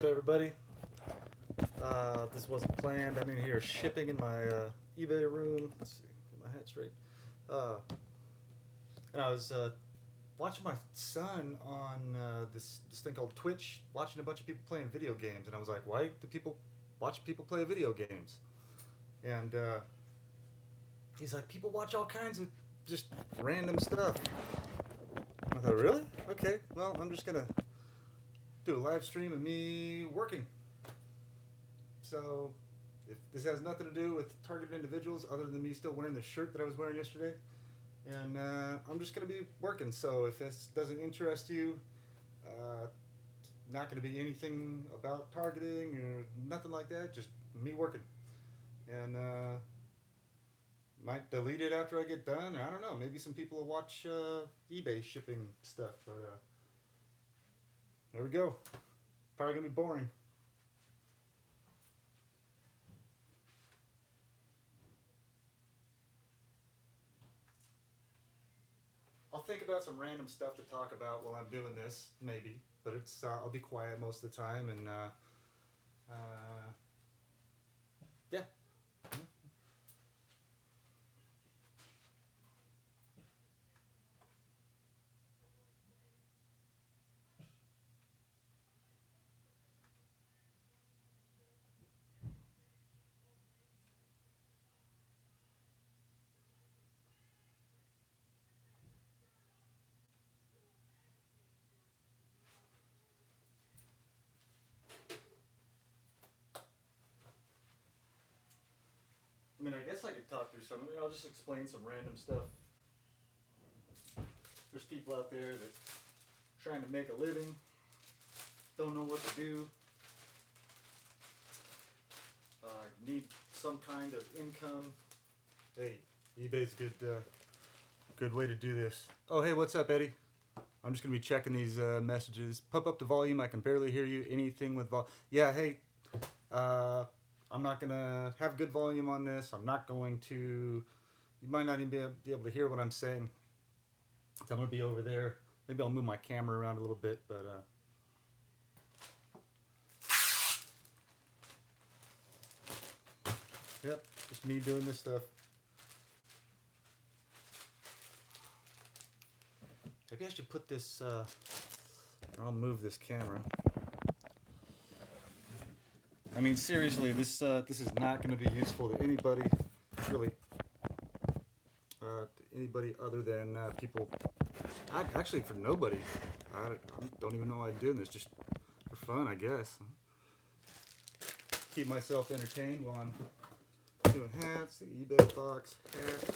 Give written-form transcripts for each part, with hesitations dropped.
Everybody. This wasn't planned. I'm in here shipping in my eBay room. Let's see, get my hat straight. Uh, and I was watching my son on this thing called Twitch, watching a bunch of people playing video games, and I was like, why do people watch people play video games? And he's like, people watch all kinds of just random stuff. I thought, really? Okay, well, I'm just gonna do a live stream of me working. So, if this has nothing to do with targeted individuals other than me still wearing the shirt that I was wearing yesterday, and I'm just going to be working. So, if this doesn't interest you, uh, not going to be anything about targeting or nothing like that, just me working. And might delete it after I get done. I don't know. Maybe some people will watch eBay shipping stuff, but there we go. Probably going to be boring. I'll think about some random stuff to talk about while I'm doing this, maybe. But it's I'll be quiet most of the time, and uh, yeah. I mean, I guess I could talk through some of it. I'll just explain some random stuff. There's people out there that are trying to make a living, don't know what to do, need some kind of income. Hey, eBay's good way to do this. Oh, hey, what's up, Eddie? I'm just gonna be checking these messages. Pump up the volume. I can barely hear you. Anything with vol? Yeah. Hey, uh, I'm not gonna have good volume on this. I'm not going to. You might not even be able to hear what I'm saying. So I'm gonna be over there. Maybe I'll move my camera around a little bit, but yep, just me doing this stuff. Maybe I should put this. I'll move this camera. I mean, seriously, this is not going to be useful to anybody, really. To anybody other than people. Actually, for nobody. I don't even know why I'm doing this. Just for fun, I guess. Keep myself entertained while I'm doing hats, the eBay box, hat.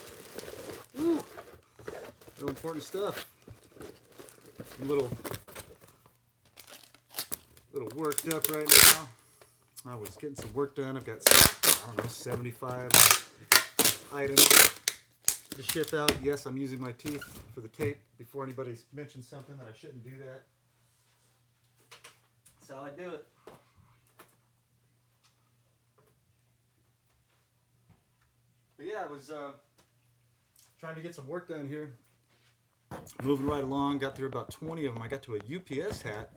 Woo! Real important stuff. I'm a little worked up right now. I was getting some work done. I've got, I don't know, 75 items to ship out. Yes, I'm using my teeth for the tape before anybody's mentioned something that I shouldn't do that. That's how I do it. But yeah, I was trying to get some work done here. Moving right along, got through about 20 of them. I got to a UPS hat,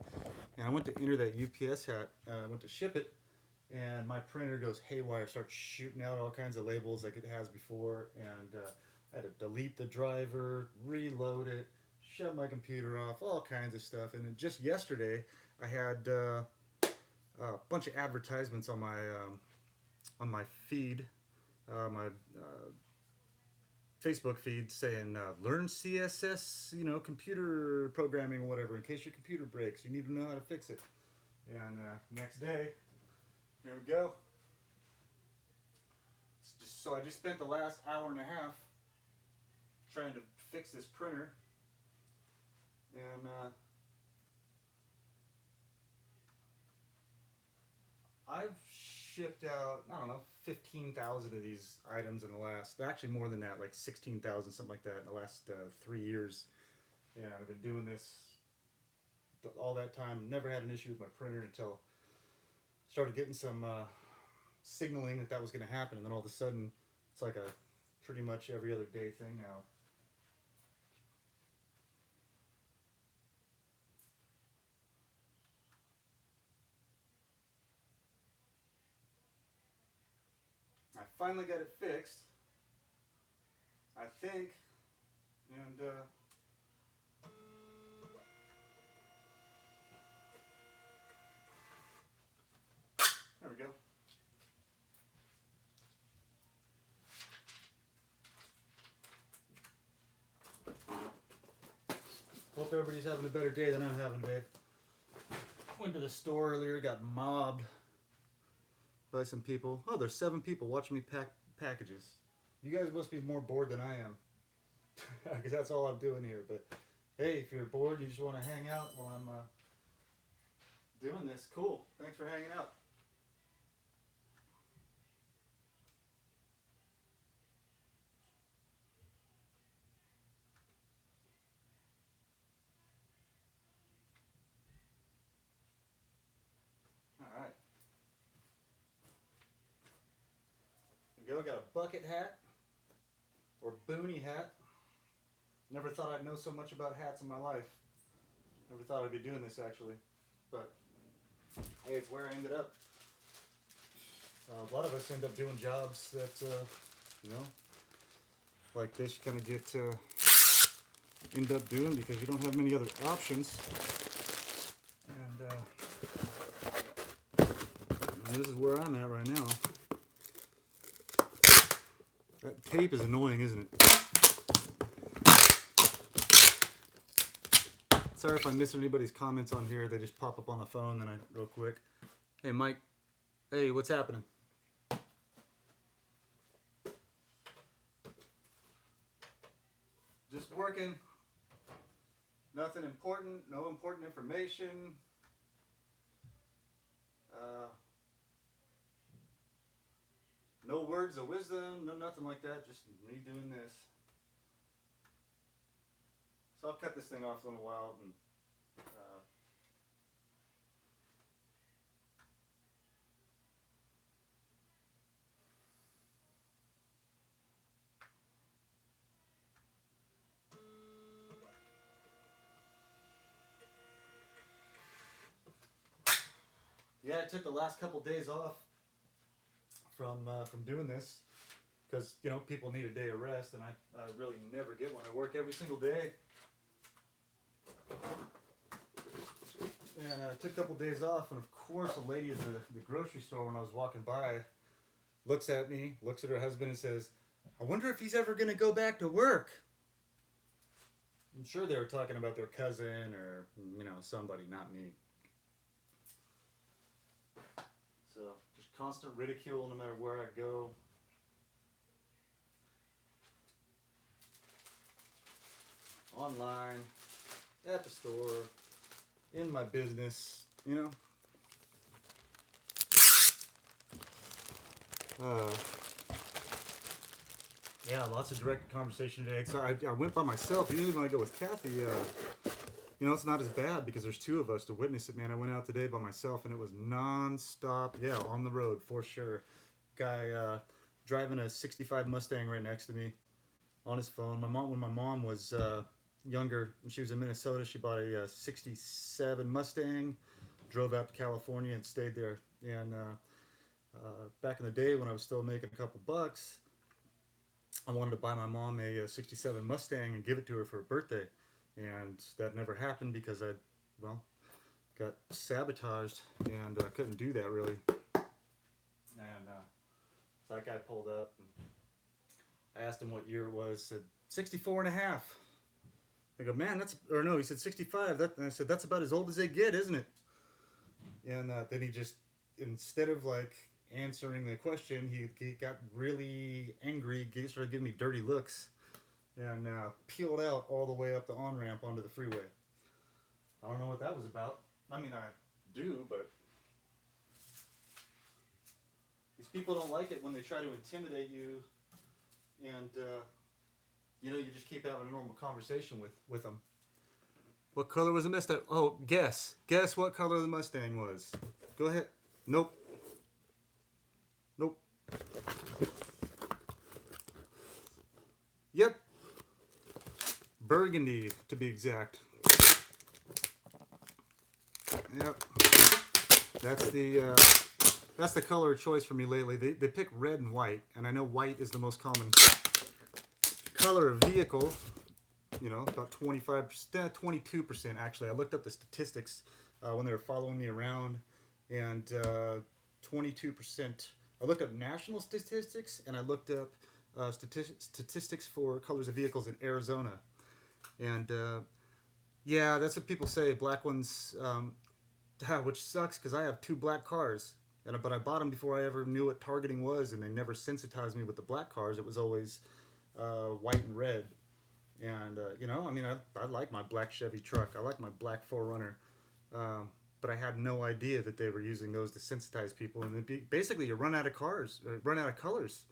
and I went to enter that UPS hat. I went to ship it, and my printer goes haywire, starts shooting out all kinds of labels like it has before, and I had to delete the driver, reload it, shut my computer off, all kinds of stuff. And then just yesterday, I had a bunch of advertisements on my feed, my Facebook feed saying learn CSS, computer programming or whatever. In case your computer breaks, you need to know how to fix it. And next day, here we go. So I just spent the last hour and a half trying to fix this printer, and I've shipped out, I don't know, 15,000 of these items in the last, actually more than that, like 16,000, something like that, in the last 3 years. And I've been doing this all that time. Never had an issue with my printer until I started getting some signaling that was going to happen, and then all of a sudden, it's like a pretty much every other day thing now. finally got it fixed, I think, and there we go. Hope everybody's having a better day than I'm having, babe. Went to the store earlier, got mobbed by some people. Oh, there's 7 people watching me pack packages. You guys must be more bored than I am, because that's all I'm doing here. But hey, if you're bored, you just want to hang out while I'm doing this, cool. Thanks for hanging out. All right. There we go. Got a bucket hat or boonie hat. Never thought I'd know so much about hats in my life. Never thought I'd be doing this actually, but hey, it's where I ended up. A lot of us end up doing jobs that, you know, like this, you kind of get end up doing because you don't have many other options. And this is where I'm at right now. That tape is annoying, isn't it? Sorry if I miss anybody's comments on here. They just pop up on the phone, then real quick. Hey, Mike. Hey, what's happening? Just working. Nothing important. No important information. No words of wisdom. No nothing like that. Just me doing this. So I'll cut this thing off in a while. And, yeah, I took the last couple days off from doing this because, you know, people need a day of rest, and I really never get one. I work every single day. And I took a couple days off, and of course a lady at the grocery store when I was walking by looks at me, looks at her husband and says, I wonder if he's ever going to go back to work. I'm sure they were talking about their cousin or, you know, somebody, not me. So just constant ridicule no matter where I go. Online, at the store, in my business, you know. Yeah, lots of direct conversation today. So I went by myself. Usually when I go with Kathy, you know, it's not as bad because there's 2 of us to witness it, man. I went out today by myself and it was non-stop, yeah, on the road for sure. Guy driving a 65 Mustang right next to me on his phone. When my mom was younger, when she was in Minnesota, she bought a 67 Mustang, drove out to California and stayed there. And back in the day when I was still making a couple bucks, I wanted to buy my mom a 67 Mustang and give it to her for her birthday. And that never happened because I, well, got sabotaged and couldn't do that really. And so that guy pulled up and I asked him what year it was, said 64 and a half. I go, man, that's, or no, he said 65. And I said, that's about as old as they get, isn't it? And then he just, instead of like answering the question, he got really angry, started giving me dirty looks, and peeled out all the way up the on-ramp onto the freeway. I don't know what that was about. I mean, I do, but these people don't like it when they try to intimidate you, and you know, you just keep having a normal conversation with them. What color was the Mustang? Oh, guess what color the Mustang was. Go ahead. Nope. Yep. Burgundy, to be exact. Yep. That's the that's the color of choice for me lately. They pick red and white, and I know white is the most common color of vehicle. You know, about 25%, 22% actually. I looked up the statistics when they were following me around, and 22%. I looked up national statistics, and I looked up statistics for colors of vehicles in Arizona. And yeah, that's what people say. Black ones, which sucks because I have two black cars. But I bought them before I ever knew what targeting was, and they never sensitized me with the black cars. It was always white and red. And you know, I mean, I like my black Chevy truck. I like my black 4Runner. But I had no idea that they were using those to sensitize people. And basically, you run out of cars, run out of colors.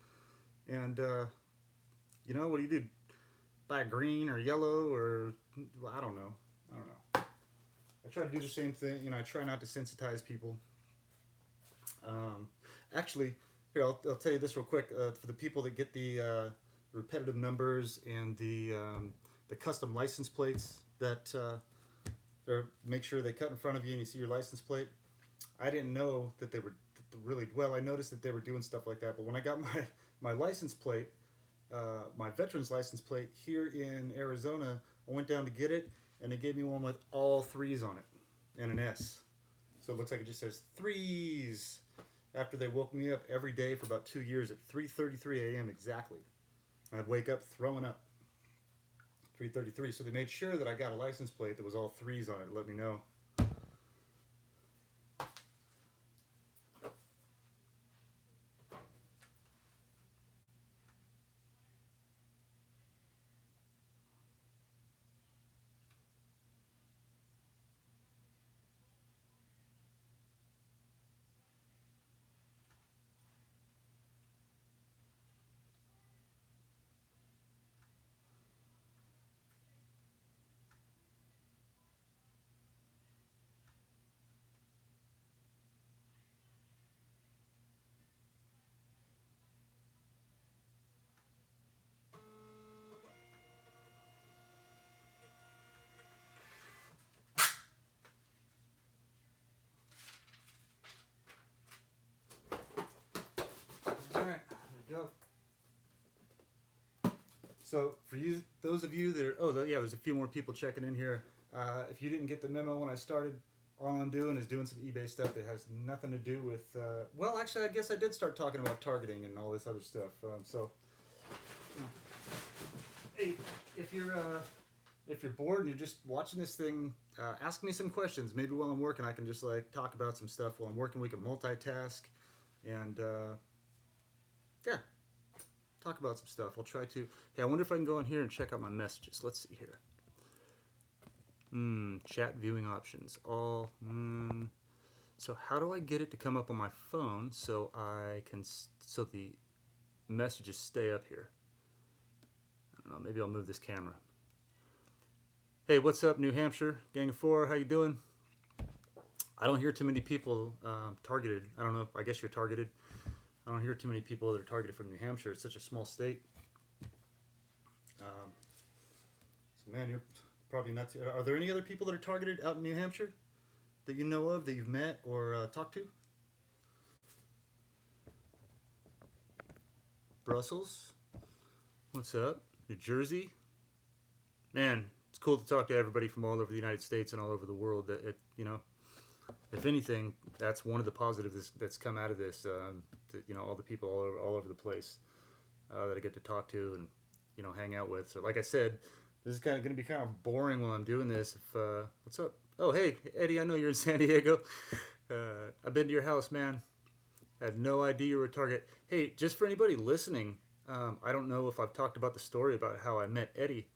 And you know, what do you do? Buy green or yellow or well, I don't know. I don't know. I try to do the same thing. You know, I try not to sensitize people. Um, Actually, here I'll tell you this real quick. For the people that get the repetitive numbers and the custom license plates that make sure they cut in front of you and you see your license plate. I didn't know that they were really well. I noticed that they were doing stuff like that, but when I got my license plate, my veteran's license plate here in Arizona, I went down to get it, and they gave me one with all threes on it and an S. So it looks like it just says threes. After they woke me up every day for about 2 years at 3:33 a.m. exactly, I'd wake up throwing up. 3:33. So they made sure that I got a license plate that was all threes on it. Let me know. All right, there we go. So for you, those of you that are, yeah, there's a few more people checking in here. If you didn't get the memo when I started, all I'm doing is doing some eBay stuff that has nothing to do with. Well, actually, I guess I did start talking about targeting and all this other stuff. So, hey, if you're bored and you're just watching this thing, ask me some questions. Maybe while I'm working, I can just like talk about some stuff while I'm working. We can multitask, and yeah, talk about some stuff. I'll try to. Hey, I wonder if I can go in here and check out my messages. Let's see here. Chat viewing options. All. So how do I get it to come up on my phone so I can so the messages stay up here? I don't know. Maybe I'll move this camera. Hey, what's up, New Hampshire Gang of Four? How you doing? I don't hear too many people targeted. I don't know. I guess you're targeted. I don't hear too many people that are targeted from New Hampshire. It's such a small state. So man, you're probably not. Are there any other people that are targeted out in New Hampshire that you know of that you've met or talked to? Brussels. What's up? New Jersey. Man, it's cool to talk to everybody from all over the United States and all over the world. That you know, if anything, that's one of the positives that's come out of this. You know, all the people all over the place that I get to talk to and you know hang out with. So, like I said, this is kind of going to be kind of boring while I'm doing this. If what's up? Oh, hey, Eddie, I know you're in San Diego. I've been to your house, man. I had no idea you were a target. Hey, just for anybody listening, I don't know if I've talked about the story about how I met Eddie,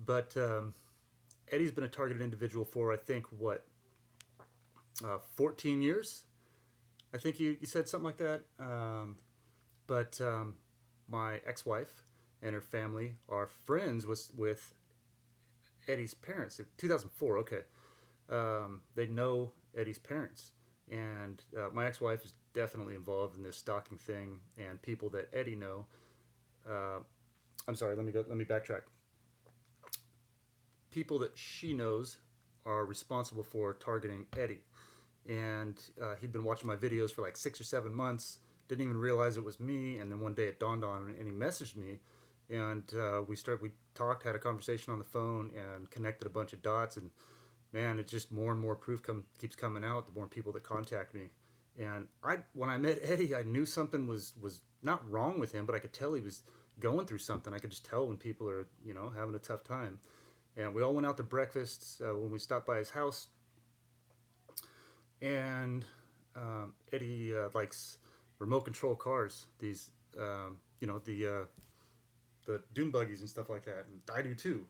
but Eddie's been a targeted individual for I think what 14 years. I think you said something like that. But my ex-wife and her family are friends with Eddie's parents. In 2004, okay. They know Eddie's parents, and my ex-wife is definitely involved in this stalking thing. And people that Eddie know, I'm sorry. Let me backtrack. People that she knows are responsible for targeting Eddie, and he'd been watching my videos for like 6 or 7 months. Didn't even realize it was me, and then one day it dawned on him, and he messaged me, and we talked, had a conversation on the phone, and connected a bunch of dots, and man, it just more and more proof keeps coming out. The more people that contact me, and when I met Eddie, I knew something was not wrong with him, but I could tell he was going through something. I could just tell when people are having a tough time. And we all went out to breakfast when we stopped by his house, and Eddie likes remote control cars. These the dune buggies and stuff like that, and I do too.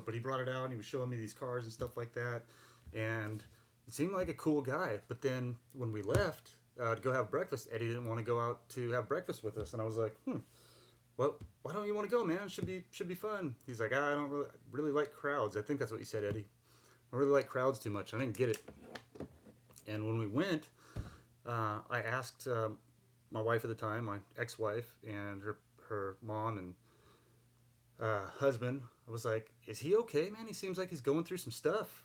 But he brought it out and he was showing me these cars and stuff like that, and he seemed like a cool guy. But then when we left to go have breakfast, Eddie didn't want to go out to have breakfast with us, and I was like, well, why don't you want to go, man? Should be fun. He's like, I don't really like crowds. I think that's what you said, Eddie. I don't really like crowds too much. I didn't get it. And when we went, I asked my wife at the time, my ex-wife, and her mom and husband. I was like, "Is he okay, man? He seems like he's going through some stuff."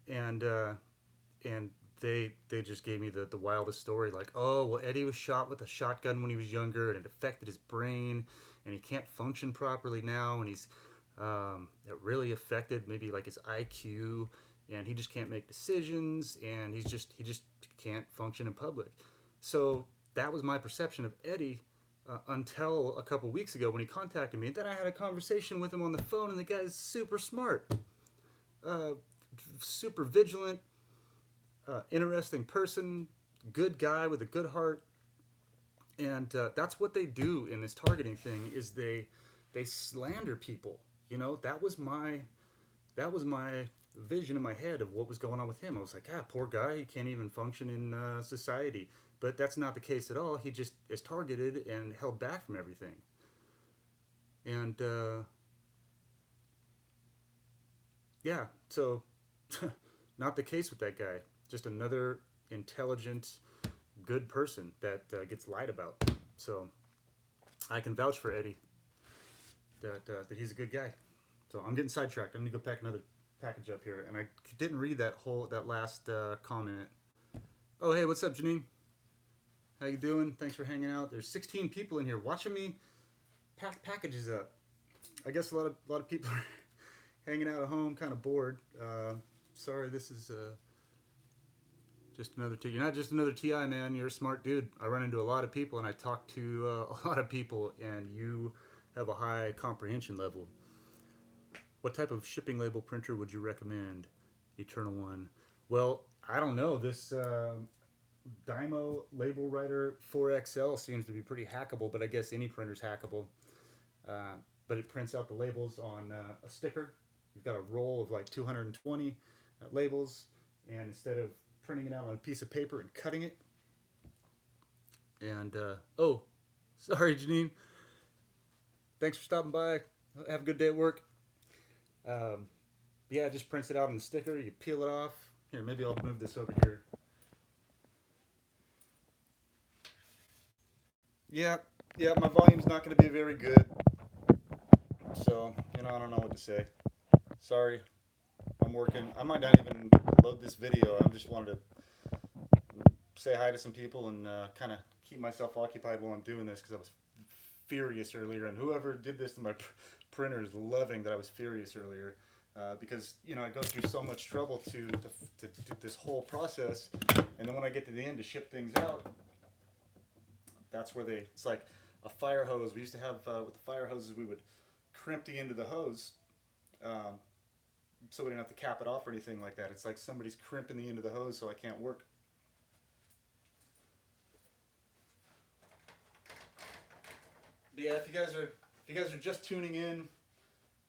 And and they just gave me the wildest story. Like, oh, well, Eddie was shot with a shotgun when he was younger, and it affected his brain, and he can't function properly now, and it really affected maybe like his IQ, and he just can't make decisions, and he just can't function in public. So that was my perception of Eddie until a couple weeks ago when he contacted me. And then I had a conversation with him on the phone, and the guy's super smart, uh, super vigilant, interesting person, good guy with a good heart. And that's what they do in this targeting thing is they slander people. That was my vision in my head of what was going on with him. I was like, poor guy, he can't even function in society. But that's not the case at all. He just is targeted and held back from everything. And yeah, so not the case with that guy. Just another intelligent, good person that gets lied about. So I can vouch for Eddie that he's a good guy. So I'm getting sidetracked. I need to go pack another package up here, and I didn't read that last comment. Oh, hey, what's up, Janine? How you doing? Thanks for hanging out. There's 16 people in here watching me pack packages up. I guess a lot of people are hanging out at home, kind of bored. Sorry, this is just another T. You're not just another TI, man. You're a smart dude. I run into a lot of people, and I talk to a lot of people, and you have a high comprehension level. What type of shipping label printer would you recommend? Eternal One. Well, I don't know. This Dymo Label Writer 4XL seems to be pretty hackable, but I guess any printer's hackable. Uh, but it prints out the labels on a sticker. You've got a roll of like 220 labels, and instead of printing it out on a piece of paper and cutting it, and oh, sorry, Janine. Thanks for stopping by. Have a good day at work. Um, yeah, it just prints it out on the sticker. You peel it off. Here, maybe I'll move this over here. Yeah, yeah, my volume's not going to be very good, so I don't know what to say. Sorry, I'm working. I might not even load this video. I just wanted to say hi to some people and kind of keep myself occupied while I'm doing this because I was furious earlier, and whoever did this to my printer is loving that I was furious earlier. Because I go through so much trouble to do this whole process, and then when I get to the end to ship things out, that's where it's like a fire hose. We used to have with the fire hoses, we would crimp the end of the hose, um, so we didn't have to cap it off or anything like that. It's like somebody's crimping the end of the hose, so I can't work. But yeah, if you guys are just tuning in,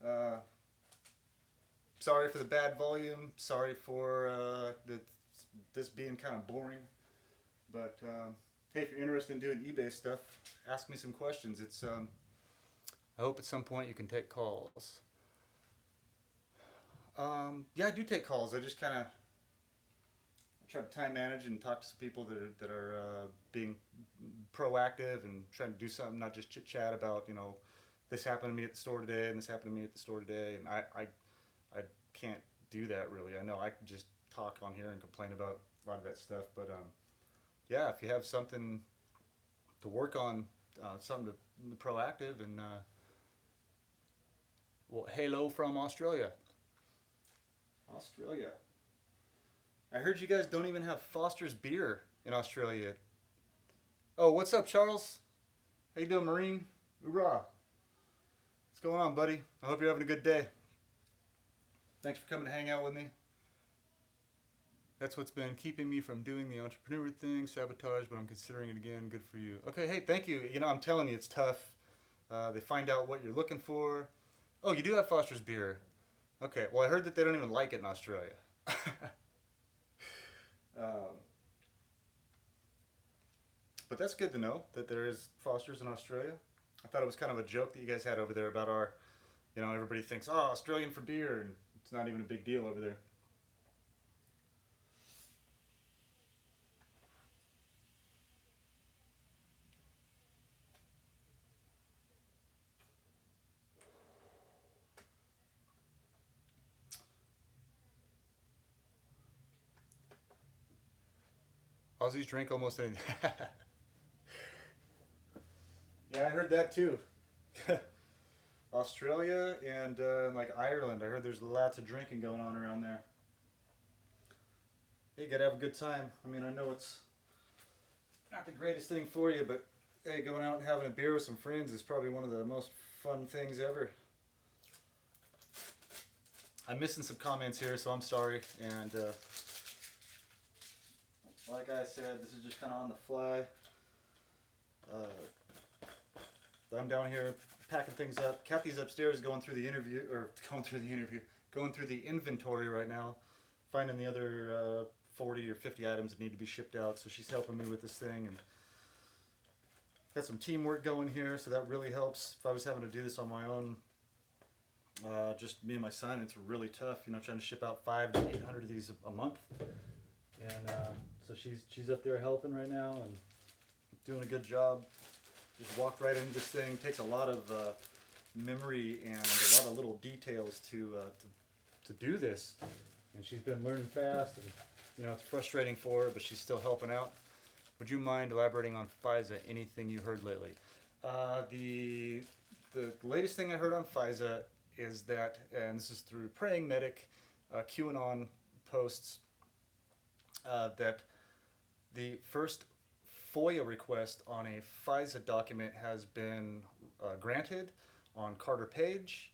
uh, sorry for the bad volume. Sorry for this being kind of boring. But hey, if you're interested in doing eBay stuff, ask me some questions. I hope at some point you can take calls. Yeah, I do take calls. I just kind of try to time manage and talk to some people that are being proactive and trying to do something, not just chit chat about this happened to me at the store today and this happened to me at the store today, and I can't do that really. I know I can just talk on here and complain about a lot of that stuff. But yeah, if you have something to work on, something to proactive, and well, hello from Australia. Australia. I heard you guys don't even have Foster's beer in Australia. Oh, what's up, Charles? How you doing, Marine? Hoorah! What's going on, buddy? I hope you're having a good day. Thanks for coming to hang out with me. That's what's been keeping me from doing the entrepreneur thing, sabotage, but I'm considering it again. Good for you. Okay, hey, thank you. You know, I'm telling you, it's tough. They find out what you're looking for. Oh, you do have Foster's beer. Okay, well, I heard that they don't even like it in Australia. um, but that's good to know that there is Foster's in Australia. I thought it was kind of a joke that you guys had over there about our, you know, everybody thinks, oh, Australian for beer, and it's not even a big deal over there. Aussies drink almost anything. Yeah, I heard that too. Australia and like Ireland, I heard there's lots of drinking going on around there. Hey, you gotta have a good time. I mean, I know it's not the greatest thing for you, but hey, going out and having a beer with some friends is probably one of the most fun things ever. I'm missing some comments here, so I'm sorry. And like I said, this is just kind of on the fly. I'm down here packing things up. Kathy's upstairs going through the interview, or going through the inventory right now, finding the other 40 or 50 items that need to be shipped out. So she's helping me with this thing, and got some teamwork going here, so that really helps. If I was having to do this on my own, just me and my son, it's really tough. You know, trying to ship out 500 to 800 of these a month, and so she's up there helping right now and doing a good job. Just walked right into this thing. It takes a lot of memory and a lot of little details to do this. And she's been learning fast, and you know it's frustrating for her, but she's still helping out. Would you mind elaborating on FISA? Anything you heard lately? The latest thing I heard on FISA is that, and this is through Praying Medic, QAnon posts, that the first FOIA request on a FISA document has been granted on Carter Page,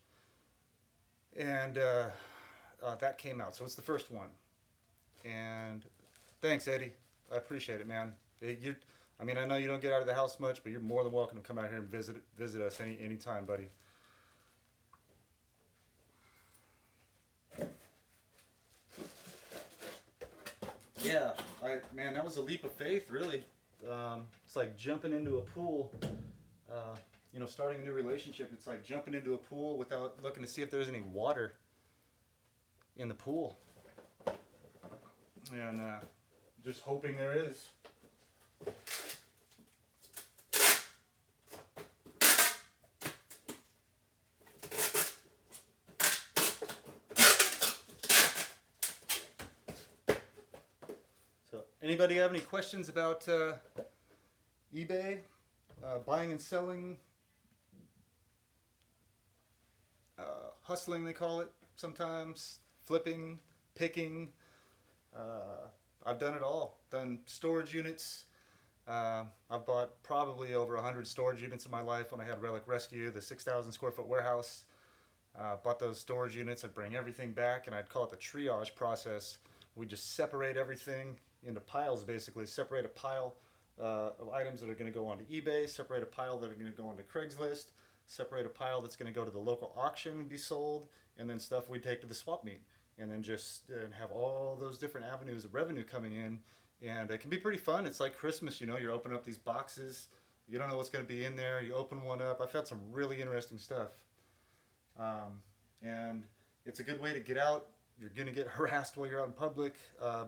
and that came out. So it's the first one. And thanks, Eddie. I appreciate it, man. I mean, I know you don't get out of the house much, but you're more than welcome to come out here and visit us any time, buddy. Yeah, man, that was a leap of faith, really. It's like jumping into a pool. You know, starting a new relationship, it's like jumping into a pool without looking to see if there's any water in the pool. And just hoping there is. So, anybody have any questions about eBay, buying and selling, hustling they call it sometimes, flipping, picking? I've done it all. Done storage units. I've bought probably over 100 storage units in my life when I had Relic Rescue, the 6,000 square foot warehouse. Bought those storage units. I'd bring everything back, and I'd call it the triage process. We just separate everything into piles, basically. Separate a pile of items that are going to go onto eBay, separate a pile that are going to go onto Craigslist, separate a pile that's going to go to the local auction and be sold, and then stuff we take to the swap meet. And then just have all those different avenues of revenue coming in. And it can be pretty fun. It's like Christmas, you know, you're opening up these boxes. You don't know what's going to be in there. You open one up. I've had some really interesting stuff. And it's a good way to get out. You're going to get harassed while you're out in public,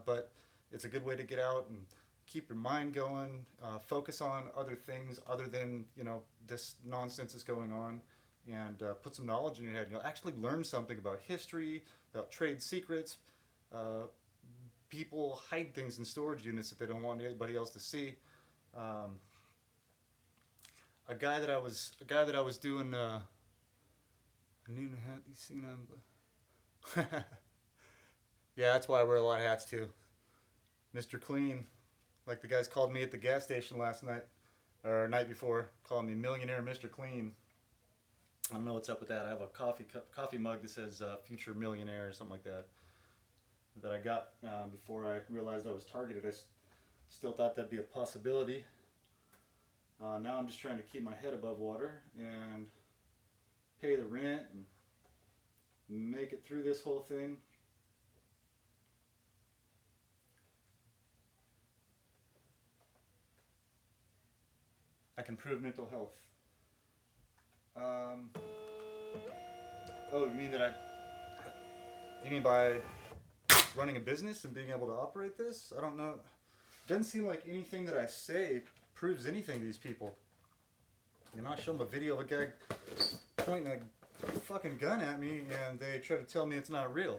but it's a good way to get out and keep your mind going, focus on other things other than, you know, this nonsense that's going on, and put some knowledge in your head. You'll actually learn something about history, about trade secrets, people hide things in storage units that they don't want anybody else to see. A guy that I was doing a new hat. You seen him? Yeah, that's why I wear a lot of hats too. Mr. Clean, like the guys called me at the gas station last night or night before, calling me Millionaire Mr. Clean. I don't know what's up with that. I have a coffee mug that says Future Millionaire or something like that I got before I realized I was targeted. I still thought that'd be a possibility. Now I'm just trying to keep my head above water and pay the rent and make it through this whole thing. I can prove mental health. Oh, you mean by running a business and being able to operate this? I don't know. Doesn't seem like anything that I say proves anything to these people. You know, I show them a video of a guy pointing a fucking gun at me and they try to tell me it's not real.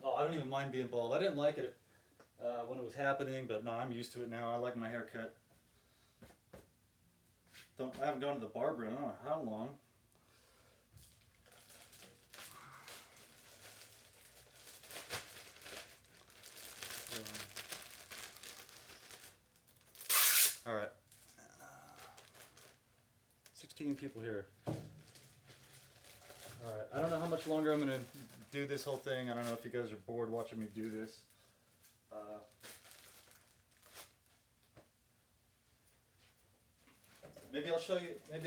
Oh, I don't even mind being bald. I didn't like it when it was happening, but no, I'm used to it now. I like my haircut. I haven't gone to the barber in I don't know how long. All right. 16 people here. All right. I don't know how much longer I'm going to do this whole thing. I don't know if you guys are bored watching me do this. Maybe I'll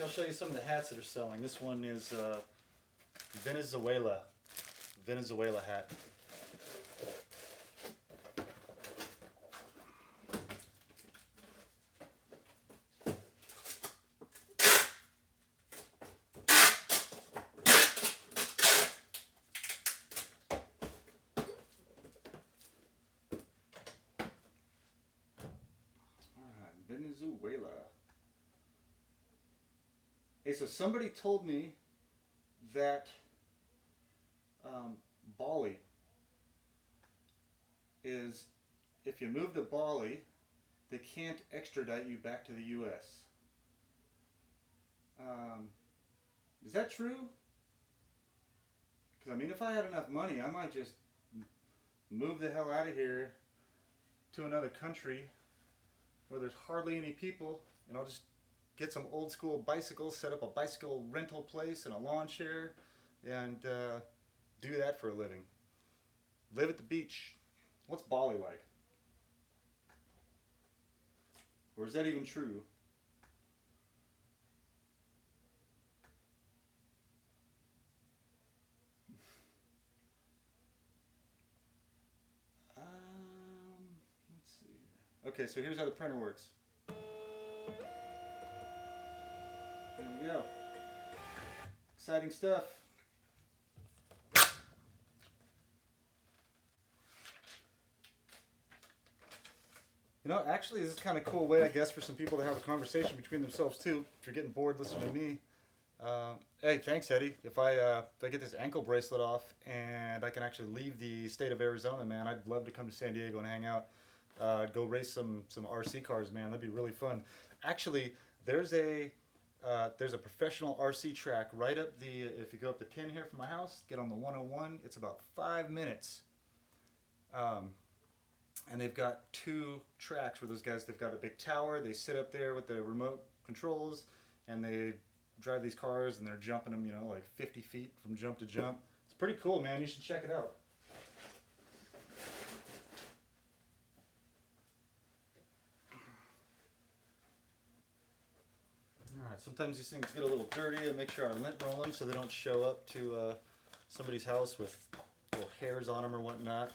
show you some of the hats that are selling. This one is Venezuela hat. Venezuela. Hey, so somebody told me that Bali is, if you move to Bali, they can't extradite you back to the U.S. Is that true? Because I mean, if I had enough money, I might just move the hell out of here to another country where there's hardly any people, and I'll just get some old school bicycles, set up a bicycle rental place and a lawn chair, and do that for a living. Live at the beach. What's Bali like? Or is that even true? Let's see. Okay, so here's how the printer works. There we go. Exciting stuff. You know, actually, this is kind of a cool way, I guess, for some people to have a conversation between themselves too. If you're getting bored listening to me, hey, thanks, Eddie. If I get this ankle bracelet off and I can actually leave the state of Arizona, man, I'd love to come to San Diego and hang out. Go race some RC cars, man. That'd be really fun. Actually, there's a professional RC track right up if you go up the 10 here from my house, get on the 101, it's about 5 minutes. And they've got 2 tracks where those guys, they've got a big tower, they sit up there with the remote controls, and they drive these cars, and they're jumping them, you know, like 50 feet from jump to jump. It's pretty cool, man. You should check it out. Alright, sometimes these things get a little dirty. I make sure I lint roll them so they don't show up to somebody's house with little hairs on them or whatnot.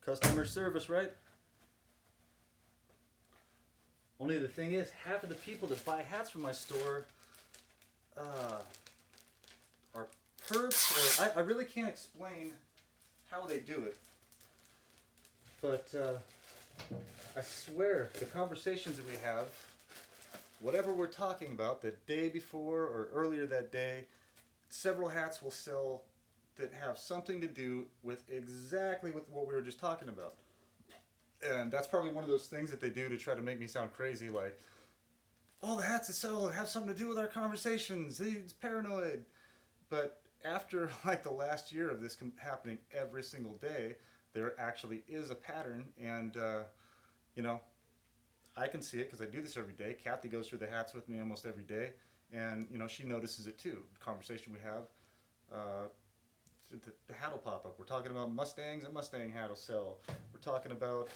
Customer service, right? Only the thing is, half of the people that buy hats from my store are perps, or I really can't explain how they do it. But I swear, the conversations that we have, whatever we're talking about, the day before or earlier that day, several hats will sell that have something to do with exactly with what we were just talking about. And that's probably one of those things that they do to try to make me sound crazy, like, all the hats that sell have something to do with our conversations. He's paranoid. But after like the last year of this happening every single day, there actually is a pattern, and you know, I can see it because I do this every day. Kathy goes through the hats with me almost every day, and you know, she notices it too. The conversation we have, uh, the hat will pop up. We're talking about Mustangs, and Mustang hat will sell. We're talking about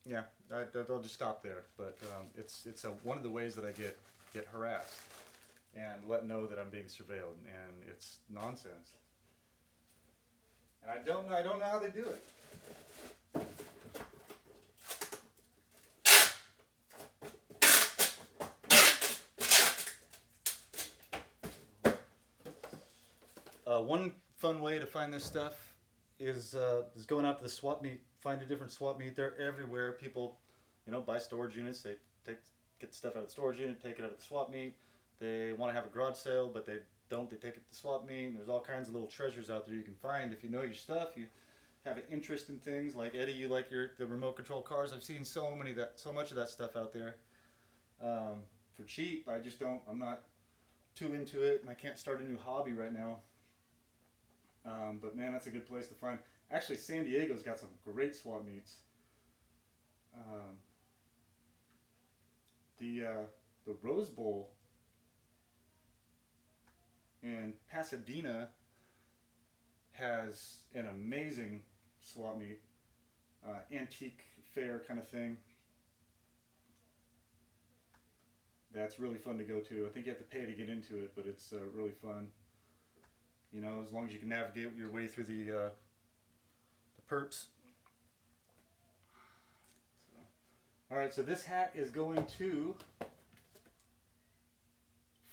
yeah, I'll just stop there. But it's one of the ways that I get harassed and let know that I'm being surveilled, and it's nonsense. And I don't know how they do it. One fun way to find this stuff is going out to the swap meet. Find a different swap meet. They're everywhere. People, you know, buy storage units. They get stuff out of the storage unit, take it out of the swap meet. They want to have a garage sale, but they don't. They take it to the swap meet. And there's all kinds of little treasures out there you can find if you know your stuff. You have an interest in things like Eddie. You like the remote control cars. I've seen so much of that stuff out there for cheap. I just don't. I'm not too into it, and I can't start a new hobby right now. But man, that's a good place to find. Actually, San Diego's got some great swap meets. Um, the Rose Bowl in Pasadena has an amazing swap meet, antique fair kind of thing. That's really fun to go to. I think you have to pay to get into it, but it's really fun. You know, as long as you can navigate your way through the perps. All right, so this hat is going to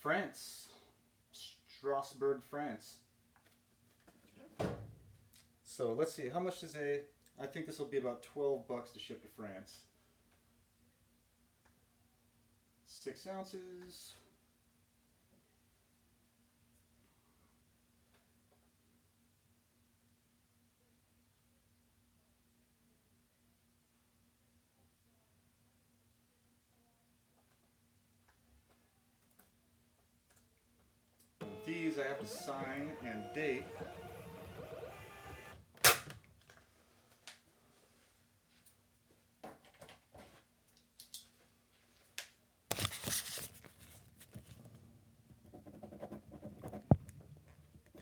France, Strasbourg, France. So let's see, how much is I think this will be about $12 to ship to France. 6 ounces. These I have to sign and date.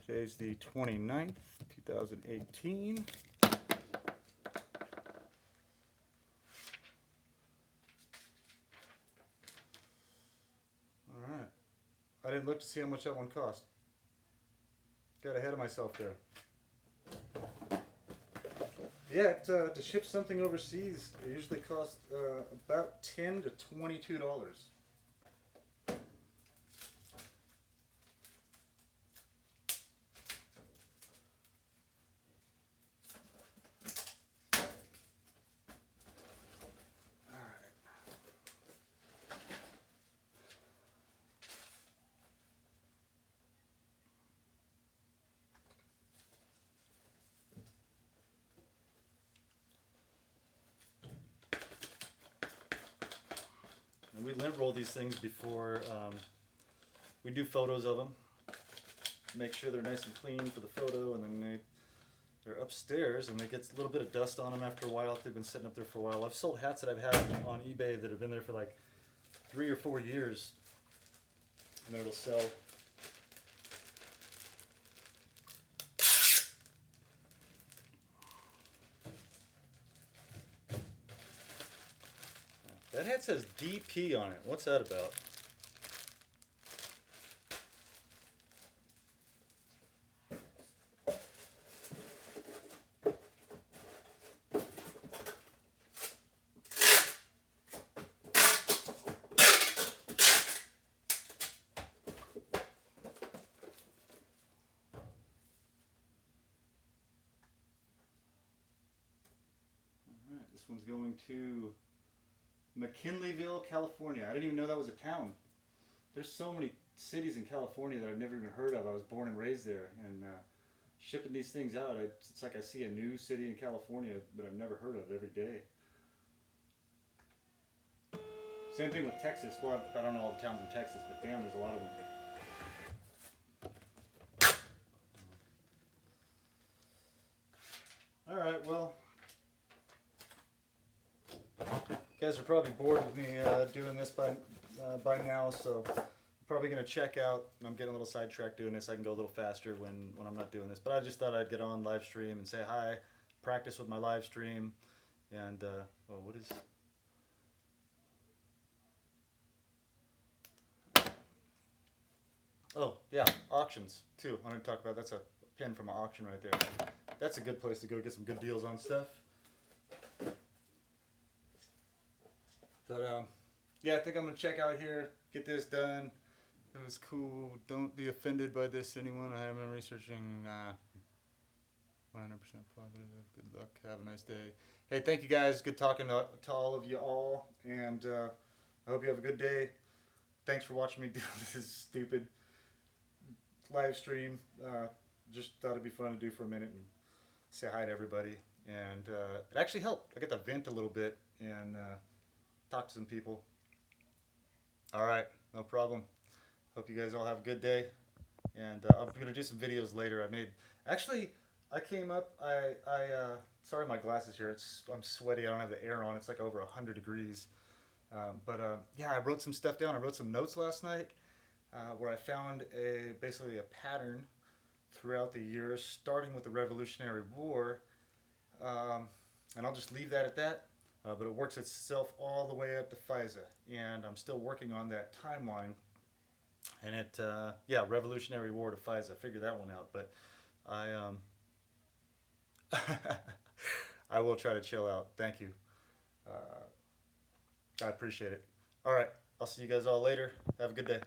Today's the 29th, 2018. All right. I didn't look to see how much that one cost. Got ahead of myself there. Yeah, to ship something overseas, it usually costs about $10 to $22. And we lint roll these things before we do photos of them. Make sure they're nice and clean for the photo, and then they're upstairs, and they get a little bit of dust on them after a while if they've been sitting up there for a while. I've sold hats that I've had on eBay that have been there for like 3 or 4 years, and then it'll sell. That hat says DP on it. What's that about? going to McKinleyville, California. I didn't even know that was a town. There's so many cities in California that I've never even heard of. I was born and raised there, and shipping these things out, it's like I see a new city in California that I've never heard of every day. Same thing with Texas. Well, I don't know all the towns in Texas, but damn, there's a lot of them. All right, well, you guys are probably bored with me doing this by now, so I'm probably gonna check out. I'm getting a little sidetracked doing this. I can go a little faster when I'm not doing this, but I just thought I'd get on live stream and say hi, practice with my live stream, and oh, what is? Oh yeah, auctions too. I'm gonna talk about that's a pin from an auction right there. That's a good place to go get some good deals on stuff. But yeah, I think I'm gonna check out here, get this done. It was cool. Don't be offended by this, anyone. I haven't been researching. 100% positive. Good luck. Have a nice day. Hey, thank you guys. Good talking to all of you all, and I hope you have a good day. Thanks for watching me do this stupid live stream. Just thought it'd be fun to do for a minute and say hi to everybody, and it actually helped. I got to vent a little bit and talk to some people. All right, no problem. Hope you guys all have a good day, and I'm gonna do some videos later. I came up. Sorry, my glasses here. I'm sweaty. I don't have the air on. It's like over 100 degrees. Yeah, I wrote some stuff down. I wrote some notes last night where I found basically a pattern throughout the years, starting with the Revolutionary War, and I'll just leave that at that. But it works itself all the way up to FISA, and I'm still working on that timeline. And yeah, Revolutionary War to FISA. Figure that one out. But I I will try to chill out. Thank you. I appreciate it. All right, I'll see you guys all later. Have a good day.